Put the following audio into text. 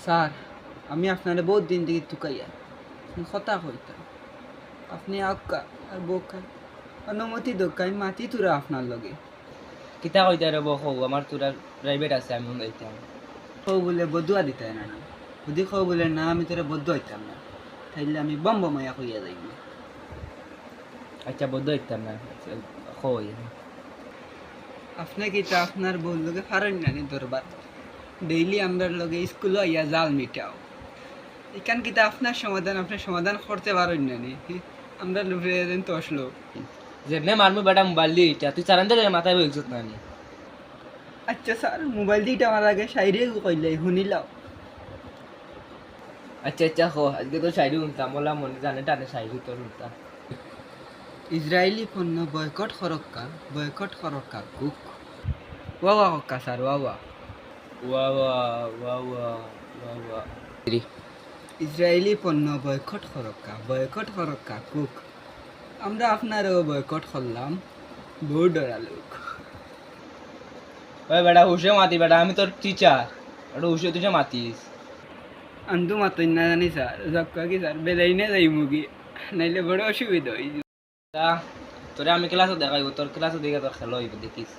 Sir, আমি আপনারে বহুত দিন থেকে তুকাইয়া কথা কইতাম, আপনি আক্কা আর বোকা অনুমতি দোকাই মাতি তুরা আপনার লগে কিতা কইতা রে বউ আমার তোরা প্রাইভেট আছে আমি যাইতাম। কৌ বলে বদুয়া দিতে না না, যদি কৌ বলে না আমি তোরা বদুয়া হইতাম না, তাইলে আমি বম্ব মায়া কইয়া যাইব। আচ্ছা বদ্ধ হইতাম না কই আপনি কি তা আপনার বউর লগে ফারেন নানি দরবার ডেইলি আমরার লগে স্কুলে আইয়া জাল মিটাও, এখান কিতা আপনার সমাধান করতে পারেন নানি, আমরা লুফে দেন তো আসলো। যেমনে মারমু বেটা মোবাইল দিয়ে ইটা তুই চারান দিলে মাথায় বইছত না নি। আচ্ছা স্যার, মোবাইল দিটা আমার আগে সাইরে কইলাই শুনিলাও। আচ্ছা আচ্ছা হো আজকে তো শাড়ি উনতাম বলা মনে জানে টানে শাড়ি তোর উনতাম। ইসরায়েলি পণ্য বয়কট করক্কা কুক ওয়া হক্কা স্যার ওয়া ওয়া ওয়া ওয়া ওয়া ওয়া ওয়া ইসরায়েলি পণ্য বয়কট করক্কা কুক, আমরা আপনারও বয়কট করলাম, বহু ডরা লোক। ওই বেটা হুসে মাতি বেটা আমি তোর টিচার ওটা হুসে তুসে মাতিস। আন্দু মাতই না জানি স্যার, জক্কা কি স্যার বেলাই না যাই মুগি, নাইলে বড় অসুবিধা হয়ে তা তোরে আমি ক্লাসে দেখাইব তোর ক্লাসে দেখে তোর খেলা হইব দেখিস।